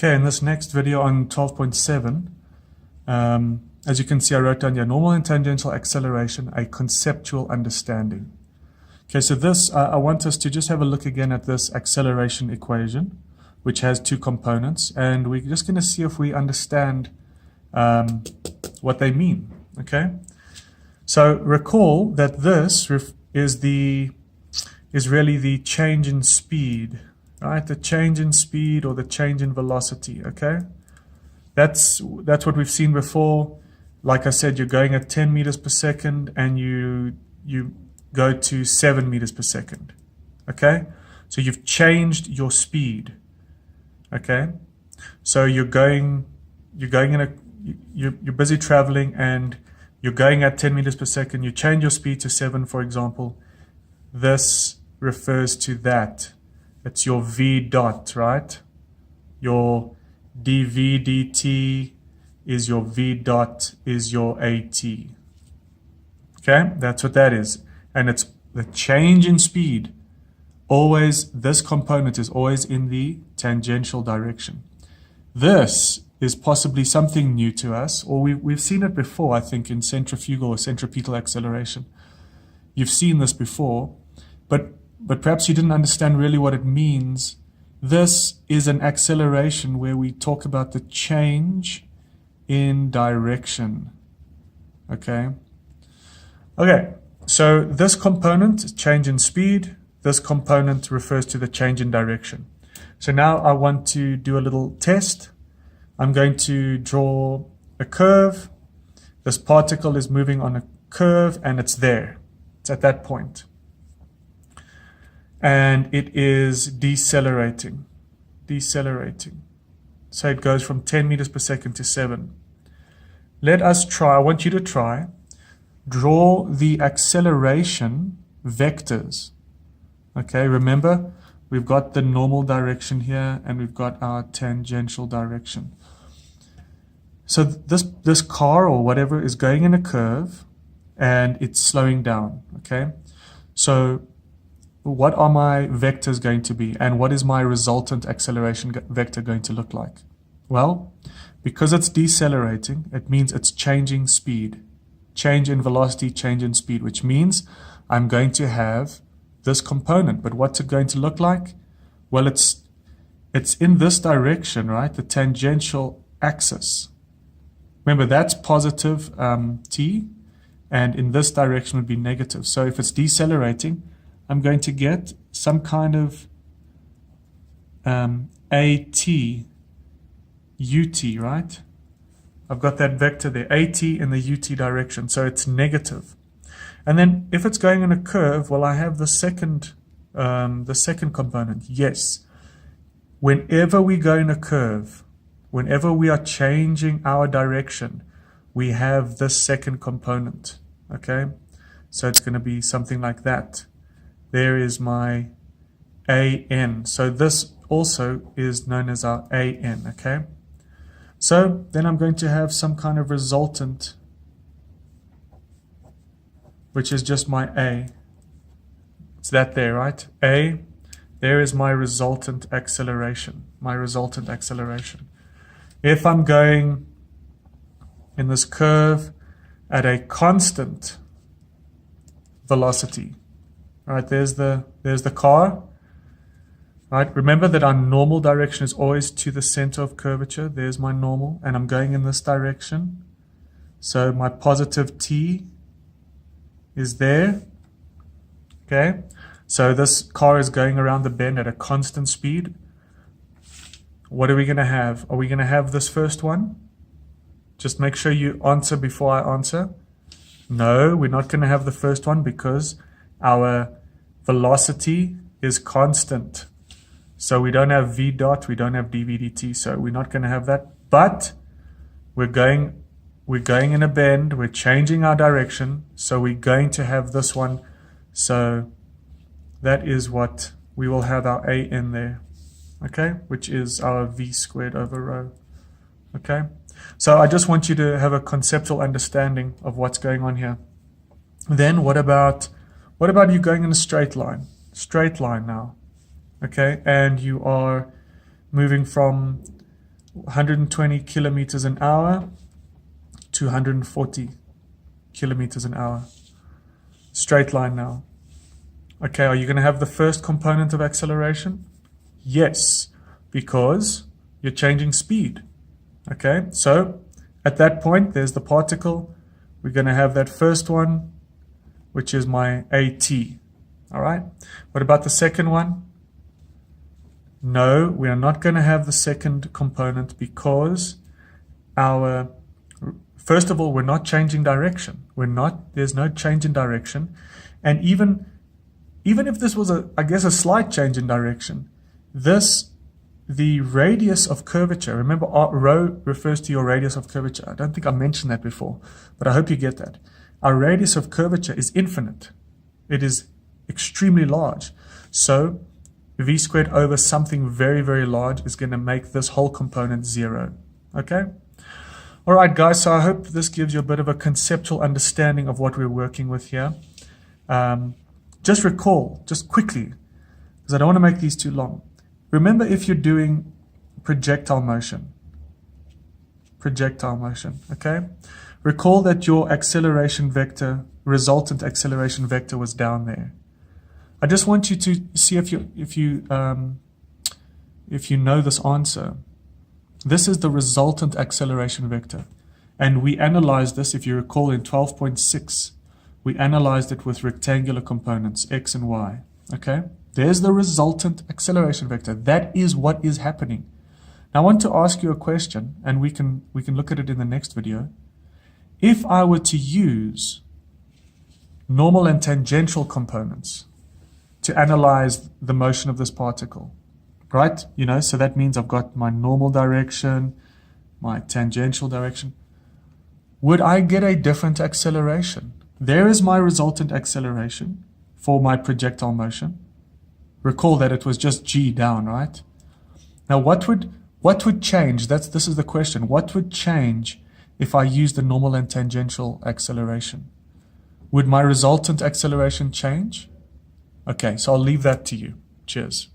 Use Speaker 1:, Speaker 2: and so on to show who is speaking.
Speaker 1: Okay, in this next video on 12.7, as you can see, I wrote down here, normal and tangential acceleration, a conceptual understanding. Okay, so this, I want us to just have a look again at this acceleration equation, which has two components, and we're just going to see if we understand what they mean, okay? So recall that this is really the change in speed, right? The change in speed or the change in velocity, okay? That's what we've seen before. Like I said, you're going at 10 meters per second and you go to 7 meters per second, okay? So you've changed your speed, okay? So you're busy traveling and you're going at 10 meters per second. You change your speed to 7, for example. This refers to that. It's your v dot, right? Your dv dt is your v dot, is your at. Okay, that's what that is. And it's the change in speed. Always, this component is always in the tangential direction. This is possibly something new to us, or we've seen it before, I think, in centrifugal or centripetal acceleration. You've seen this before, but perhaps you didn't understand really what it means. This is an acceleration where we talk about the change in direction. Okay? Okay, so this component, change in speed, this component refers to the change in direction. So now I want to do a little test. I'm going to draw a curve. This particle is moving on a curve and it's there. It's at that point. And it is decelerating. So it goes from 10 meters per second to 7. Let us try, I want you to try, draw the acceleration vectors. Okay, remember, we've got the normal direction here and we've got our tangential direction. So this car or whatever is going in a curve and it's slowing down, okay? So what are my vectors going to be, and what is my resultant acceleration vector going to look like? Well, because it's decelerating, it means it's changing speed. Change in velocity, change in speed, which means I'm going to have this component. But what's it going to look like? Well, it's in this direction, right? The tangential axis. Remember, that's positive t, and in this direction would be negative. So if it's decelerating, I'm going to get some kind of AT, UT, right? I've got that vector there, AT in the UT direction, so it's negative. And then if it's going in a curve, well, I have the second component, yes. Whenever we go in a curve, whenever we are changing our direction, we have this second component, okay? So it's going to be something like that. There is my AN. So this also is known as our AN, okay? So then I'm going to have some kind of resultant, which is just my A. It's that there, right? A, there is my resultant acceleration, If I'm going in this curve at a constant velocity, right, there's the car. Right, remember that our normal direction is always to the center of curvature. There's my normal, and I'm going in this direction. So my positive t is there. Okay, so this car is going around the bend at a constant speed. What are we going to have? Are we going to have this first one? Just make sure you answer before I answer. No, we're not going to have the first one because our velocity is constant. So we don't have v dot, we don't have dv dt, so we're not going to have that. But we're going in a bend, we're changing our direction, so we're going to have this one. So that is what we will have our a in there, okay, which is our v squared over rho, okay. So I just want you to have a conceptual understanding of what's going on here. Then what about you going in a straight line? Straight line now. Okay, and you are moving from 120 kilometers an hour to 140 kilometers an hour. Straight line now. Okay, are you going to have the first component of acceleration? Yes, because you're changing speed. Okay, so at that point, there's the particle. We're going to have that first one, which is my AT. All right, what about the second one? No, we are not going to have the second component because first of all, we're not changing direction. There's no change in direction. And even if this was a slight change in direction, the radius of curvature, remember rho refers to your radius of curvature. I don't think I mentioned that before, but I hope you get that. Our radius of curvature is infinite. It is extremely large. So v squared over something very, very large is going to make this whole component 0. Okay? All right, guys, so I hope this gives you a bit of a conceptual understanding of what we're working with here. Just recall, just quickly, because I don't want to make these too long. Remember, if you're doing projectile motion, okay? Recall that your acceleration vector, resultant acceleration vector was down there. I just want you to see if you know this answer. This is the resultant acceleration vector. And we analyzed this, if you recall, in 12.6. We analyzed it with rectangular components, x and y. Okay? There's the resultant acceleration vector. That is what is happening. Now I want to ask you a question, and we can look at it in the next video. If I were to use normal and tangential components to analyze the motion of this particle, right? So that means I've got my normal direction, my tangential direction. Would I get a different acceleration? There is my resultant acceleration for my projectile motion. Recall that it was just g down, right? Now what would change? This is the question. What would change if I used the normal and tangential acceleration? Would my resultant acceleration change? Okay, so I'll leave that to you. Cheers.